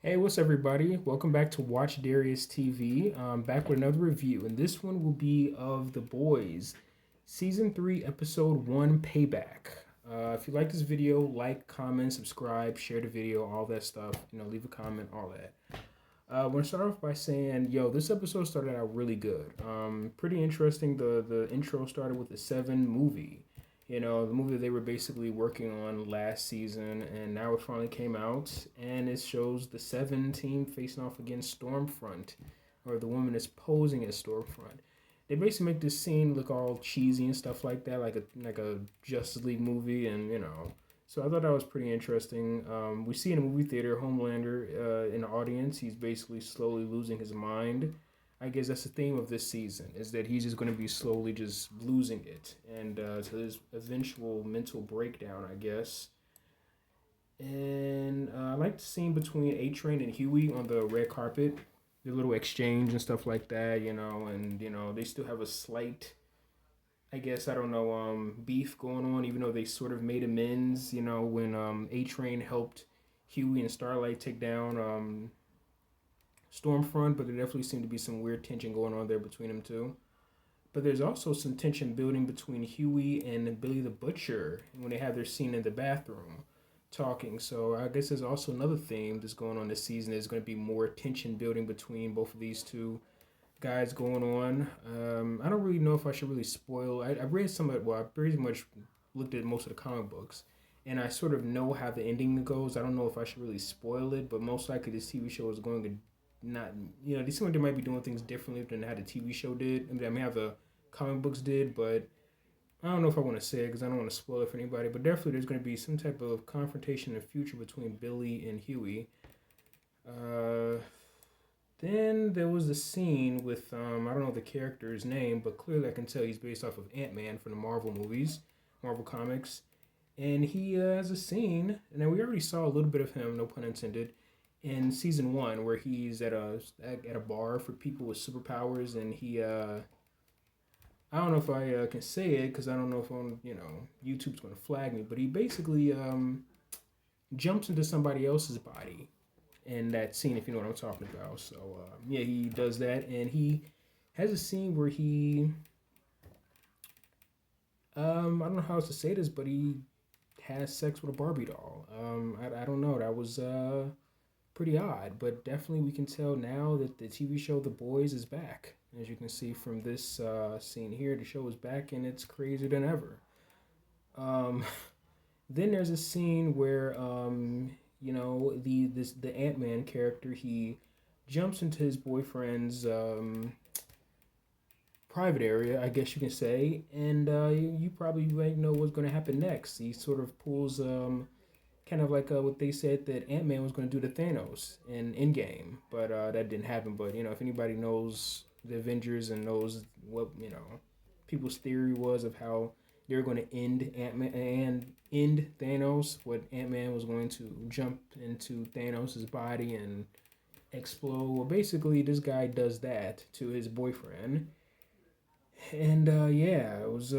Hey, what's up, everybody? Welcome back to Watch Darius TV. Back with another review, and this one will be of The Boys, Season 3, Episode 1, Payback. If you like this video, like, comment, subscribe, share the video, all that stuff. Leave a comment, all that. I want to start off by saying, this episode started out really good. Pretty interesting. The intro started with the Seven movie. The movie they were basically working on last season, and now it finally came out, and it shows the Seven team facing off against Stormfront, or the woman is posing as Stormfront. They basically make this scene look all cheesy and stuff like that, like a Justice League movie, and so I thought that was pretty interesting. We see in a movie theater Homelander in the audience. He's basically slowly losing his mind. I guess that's the theme of this season, is that he's just going to be slowly just losing it, and to his eventual mental breakdown, I guess. And I like the scene between A-Train and Huey on the red carpet, the little exchange and stuff like that, and they still have a slight, I guess, I don't know, beef going on, even though they sort of made amends, when A-Train helped Huey and Starlight take down Stormfront, but there definitely seemed to be some weird tension going on there between them two. But there's also some tension building between Huey and Billy the Butcher when they have their scene in the bathroom talking. So I guess there's also another theme that's going on this season. There's going to be more tension building between both of these two guys going on. I don't really know if I should really spoil. I read some of it. Well, I pretty much looked at most of the comic books, and I sort of know how the ending goes. I don't know if I should really spoil it, but most likely this TV show is going to not, they seem like they might be doing things differently than how the TV show did. I mean, how the comic books did, but I don't know if I want to say it because I don't want to spoil it for anybody. But definitely, there's going to be some type of confrontation in the future between Billy and Huey. Then there was a scene with I don't know the character's name, but clearly I can tell he's based off of Ant-Man from the Marvel movies, Marvel comics, and he has a scene, and then we already saw a little bit of him, no pun intended, in season 1 where he's at a bar for people with superpowers, and he I don't know if I can say it because I don't know if YouTube's going to flag me, but he basically jumps into somebody else's body in that scene, if you know what I'm talking about. So yeah, he does that, and he has a scene where he I don't know how else to say this, but he has sex with a Barbie doll. I don't know. That was pretty odd, but definitely we can tell now that the TV show The Boys is back. As you can see from this scene here, the show is back and it's crazier than ever. Um, then there's a scene where the Ant-Man character, he jumps into his boyfriend's private area, I guess you can say, and you probably might know what's going to happen next. He sort of pulls kind of like what they said that Ant-Man was going to do to Thanos in Endgame, but that didn't happen. But if anybody knows the Avengers and knows what people's theory was of how they're going to end Ant-Man and end Thanos, what Ant-Man was going to jump into Thanos' body and explode. Well, basically, this guy does that to his boyfriend, and yeah, it was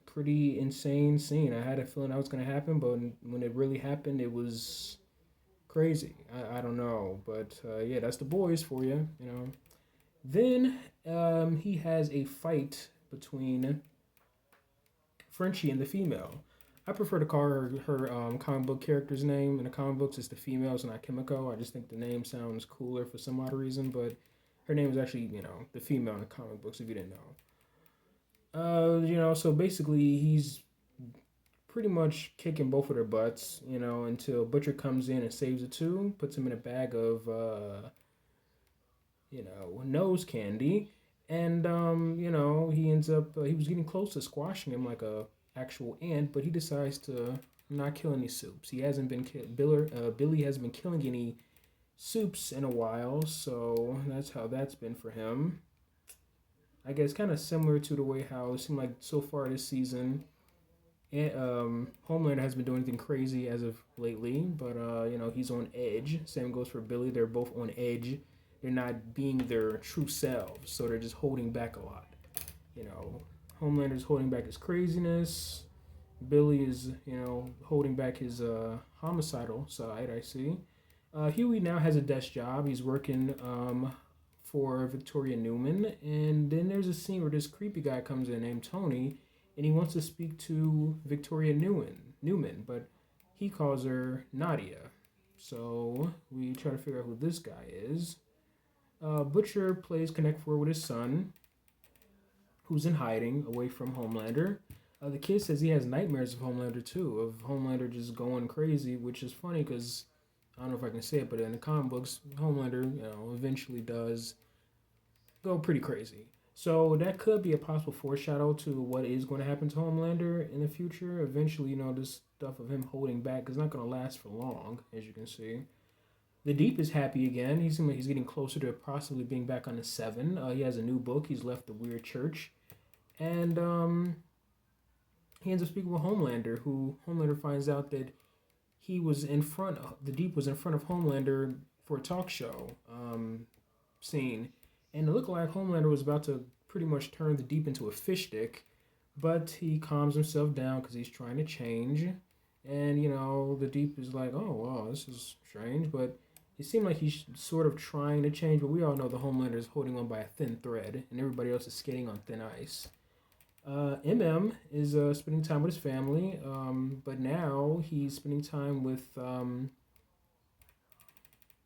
pretty insane scene. I had a feeling that was gonna happen, but when it really happened, it was crazy. I don't know, but yeah, that's The Boys for you. Then he has a fight between Frenchie and the female. I prefer to call her comic book character's name. In the comic books, it's the female, it's not Kimiko. I just think the name sounds cooler for some odd reason, but her name is actually, the female in the comic books, if you didn't know. So basically he's pretty much kicking both of their butts, until Butcher comes in and saves the two, puts him in a bag of, nose candy, and he ends up he was getting close to squashing him like a actual ant, but he decides to not kill any soups. He hasn't been Billy hasn't been killing any soups in a while, so that's how that's been for him. I guess kind of similar to the way how it seemed like so far this season, Homelander hasn't been doing anything crazy as of lately, but he's on edge. Same goes for Billy. They're both on edge. They're not being their true selves, so they're just holding back a lot. You know, Homelander's holding back his craziness. Billy is holding back his homicidal side. I see, Huey now has a desk job. He's working for Victoria Newman, and then there's a scene where this creepy guy comes in named Tony, and he wants to speak to Victoria Newman, but he calls her Nadia. So we try to figure out who this guy is. Butcher plays Connect Four with his son, who's in hiding away from Homelander. The kid says he has nightmares of Homelander too, of Homelander just going crazy, which is funny because I don't know if I can say it, but in the comic books, Homelander, eventually does go pretty crazy. So that could be a possible foreshadow to what is going to happen to Homelander in the future. Eventually, this stuff of him holding back is not going to last for long, as you can see. The Deep is happy again. He seems like he's getting closer to possibly being back on the Seven. He has a new book. He's left the weird church, and he ends up speaking with Homelander, who Homelander finds out that he was in front of, the Deep was in front of Homelander for a talk show scene. And it looked like Homelander was about to pretty much turn the Deep into a fish stick, but he calms himself down because he's trying to change. And, the Deep is like, oh, wow, this is strange, but it seemed like he's sort of trying to change, but we all know the Homelander is holding on by a thin thread, and everybody else is skating on thin ice. is spending time with his family, but now he's spending time with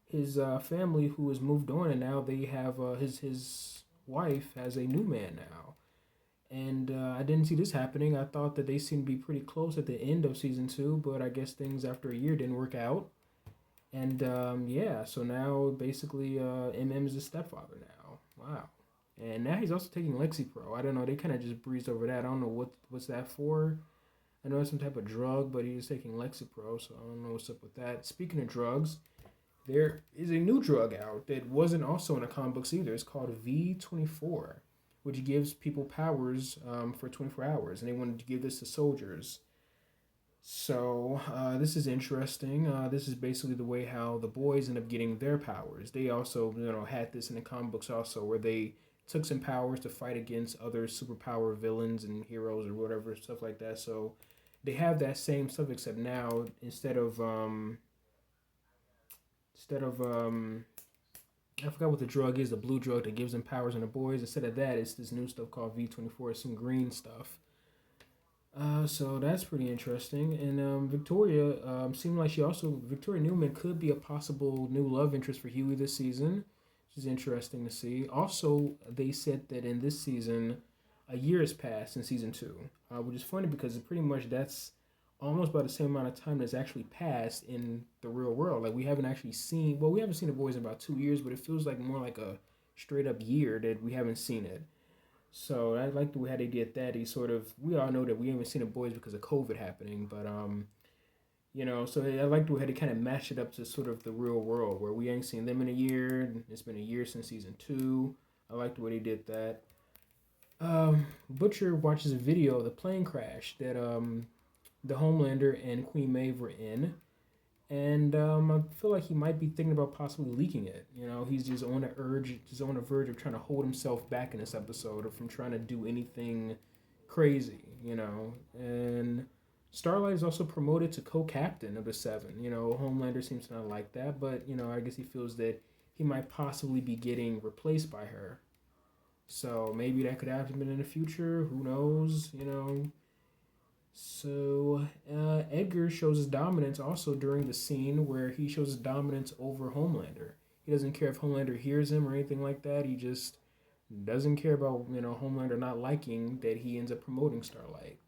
his family who has moved on, and now they have his wife has a new man now. And I didn't see this happening. I thought that they seemed to be pretty close at the end of season 2, but I guess things after a year didn't work out. And yeah, so now basically is a stepfather now. Wow. And now he's also taking Lexapro. I don't know. They kind of just breezed over that. I don't know what's that for. I know it's some type of drug, but he's taking Lexapro, so I don't know what's up with that. Speaking of drugs, there is a new drug out that wasn't also in the comic books either. It's called V24, which gives people powers for 24 hours, and they wanted to give this to soldiers. So this is interesting. This is basically the way how the boys end up getting their powers. They also, had this in the comic books also, where they took some powers to fight against other superpower villains and heroes or whatever, stuff like that. So they have that same stuff, except now instead of I forgot what the drug is, the blue drug that gives them powers on the boys. Instead of that, it's this new stuff called V24, some green stuff. So that's pretty interesting. And Victoria seemed like Victoria Newman could be a possible new love interest for Huey this season, which is interesting to see. Also, they said that in this season, a year has passed in season 2, which is funny because pretty much that's almost about the same amount of time that's actually passed in the real world. Like we haven't seen the boys in about 2 years, but it feels like more like a straight up year that we haven't seen it. So I like the way how they did that. We all know that we haven't seen the boys because of COVID happening, but so I like the way how they kind of match it up to sort of the real world where we ain't seen them in a year. It's been a year since season 2. I like the way they did that. Butcher watches a video of the plane crash that the Homelander and Queen Maeve were in. And I feel like he might be thinking about possibly leaking it. He's just on the verge of trying to hold himself back in this episode or from trying to do anything crazy, And Starlight is also promoted to co-captain of the Seven. Homelander seems to not like that, but, I guess he feels that he might possibly be getting replaced by her. So maybe that could happen in the future. Who knows, So Edgar shows his dominance also during the scene where he shows his dominance over Homelander. He doesn't care if Homelander hears him or anything like that. He just doesn't care about Homelander not liking that he ends up promoting Starlight.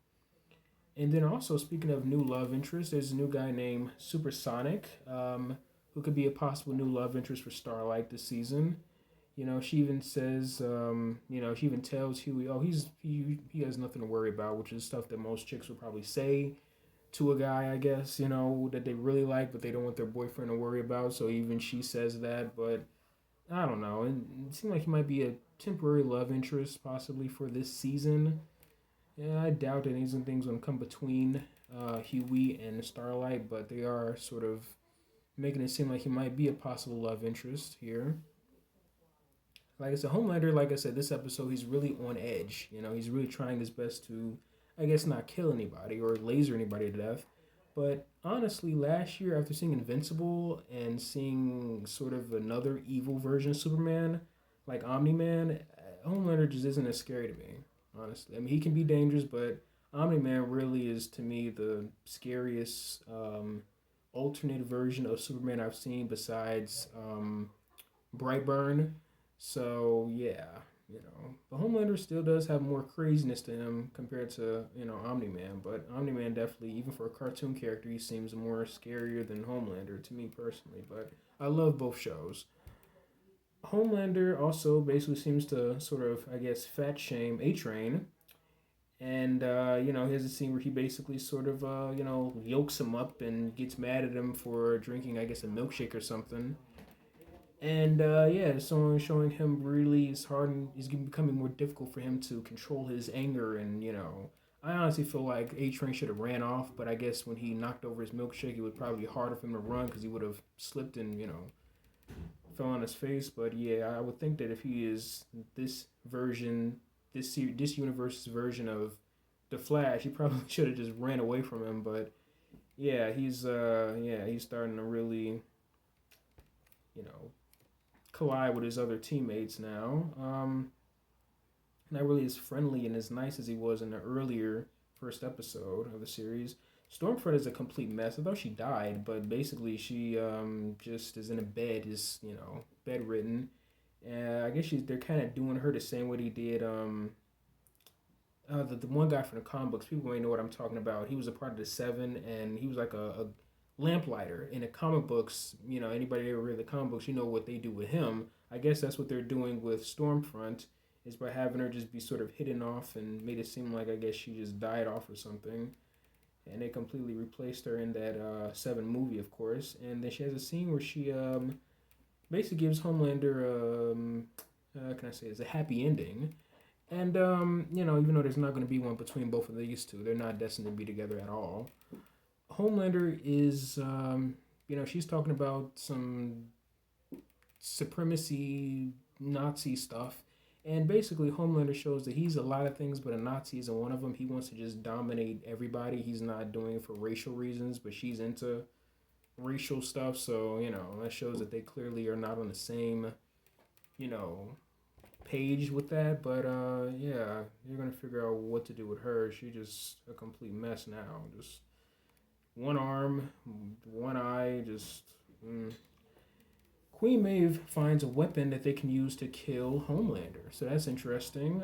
And then also speaking of new love interest, there's a new guy named Supersonic, who could be a possible new love interest for Starlight this season. She even says, she even tells Huey, oh, he has nothing to worry about, which is stuff that most chicks would probably say to a guy, I guess, that they really like, but they don't want their boyfriend to worry about. So even she says that, but I don't know. It seemed like he might be a temporary love interest possibly for this season. Yeah, I doubt that anything's going to come between Huey and Starlight, but they are sort of making it seem like he might be a possible love interest here. Like I said, Homelander, like I said, this episode, he's really on edge. He's really trying his best to, I guess, not kill anybody or laser anybody to death. But honestly, last year after seeing Invincible and seeing sort of another evil version of Superman, like Omni Man, Homelander just isn't as scary to me. Honestly, I mean he can be dangerous, but Omni Man really is to me the scariest alternate version of Superman I've seen besides Brightburn. So yeah, the Homelander still does have more craziness to him compared to Omni Man, but Omni Man definitely, even for a cartoon character, he seems more scarier than Homelander to me personally. But I love both shows. Homelander also basically seems to sort of, I guess, fat shame A Train. And, here's a scene where he basically sort of, yokes him up and gets mad at him for drinking, I guess, a milkshake or something. And yeah, so showing him really is hard and is becoming more difficult for him to control his anger. And I honestly feel like A Train should have ran off, but I guess when he knocked over his milkshake, it would probably be harder for him to run because he would have slipped and fell on his face. But yeah, I would think that if he is this version, this universe's version of the Flash, he probably should have just ran away from him. But he's starting to really you know collide with his other teammates now. Not really as friendly and as nice as he was in the earlier first episode of the series. Stormfront is a complete mess. I thought she died, but basically she just is in a bed, is bedridden. And I guess they're kind of doing her the same way they did the one guy from the comic books. People may know what I'm talking about. He was a part of the Seven, and he was like a lamplighter in the comic books. Anybody ever read the comic books, you know what they do with him. I guess that's what they're doing with Stormfront, is by having her just be sort of hidden off and made it seem like I guess she just died off or something. And they completely replaced her in that Seven movie, of course. And then she has a scene where she basically gives Homelander, can I say, it's a happy ending. And even though there's not going to be one between both of these two, they're not destined to be together at all. Homelander is, she's talking about some supremacy Nazi stuff. And basically, Homelander shows that he's a lot of things, but a Nazi isn't one of them. He wants to just dominate everybody. He's not doing it for racial reasons, but she's into racial stuff. So, that shows that they clearly are not on the same, you know, page with that. But, yeah, you're going to figure out what to do with her. She's just a complete mess now. Just one arm, one eye, just. Queen Maeve finds a weapon that they can use to kill Homelander. So that's interesting.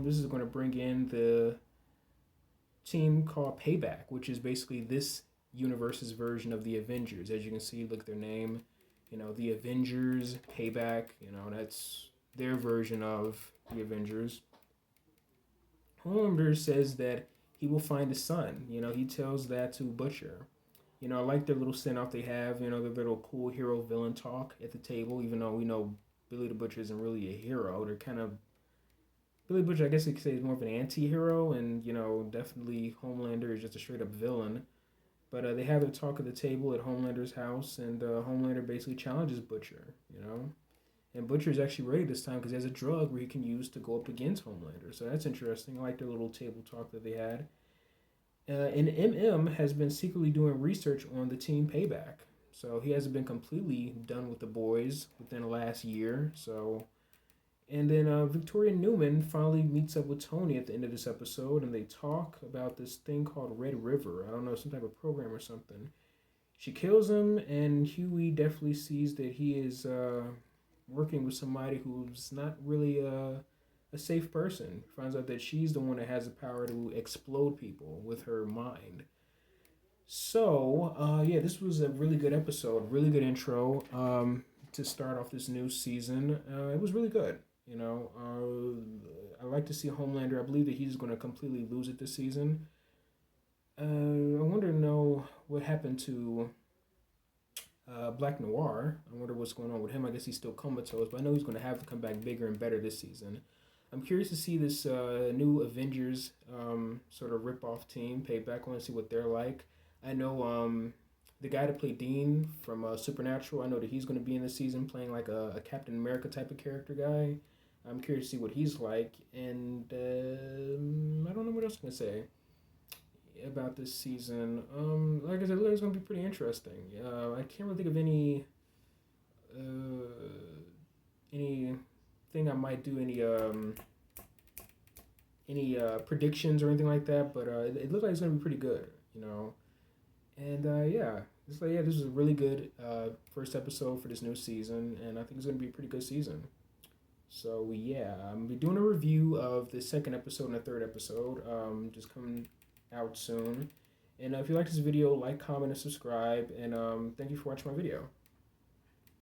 This is going to bring in the team called Payback, which is basically this universe's version of the Avengers. As you can see, look at their name. The Avengers, Payback, that's their version of the Avengers. Homelander says that he will find his son. He tells that to Butcher. I like their little send off they have, their little cool hero villain talk at the table, even though we know Billy the Butcher isn't really a hero. They're kind of. Billy Butcher, I guess you could say, is more of an anti hero, and, definitely Homelander is just a straight up villain. But they have their talk at the table at Homelander's house, and Homelander basically challenges Butcher. And Butcher is actually ready this time because he has a drug where he can use to go up against Homelander. So that's interesting. I like their little table talk that they had. And MM has been secretly doing research on the team Payback. So he hasn't been completely done with the boys within the last year. So, and then Victoria Newman finally meets up with Tony at the end of this episode, and they talk about this thing called Red River. I don't know, some type of program or something. She kills him, and Huey definitely sees that he is working with somebody who's not really a safe person. Finds out that she's the one that has the power to explode people with her mind. So, yeah, this was a really good episode, really good intro to start off this new season. It was really good. I like to see Homelander. I believe that he's going to completely lose it this season. I wonder to know what happened to Black Noir. I wonder what's going on with him. I guess he's still comatose, but I know he's going to have to come back bigger and better this season. I'm curious to see this new Avengers sort of rip-off team, Payback. I want to see what they're like. I know the guy that played Dean from Supernatural, I know that he's going to be in this season playing like a Captain America type of character guy. I'm curious to see what he's like. And I don't know what else I'm going to say. about this season. Like I said, it's gonna be pretty interesting. I can't really think of anything I might do any predictions or anything like that, but it looks like it's gonna be pretty good, you know. And yeah, it's like yeah, this is a really good first episode for this new season, and I think it's gonna be a pretty good season. So yeah, I'm gonna be doing a review of the second episode and the third episode. Just coming out soon. And if you like this video, like, comment, and subscribe. And thank you for watching my video.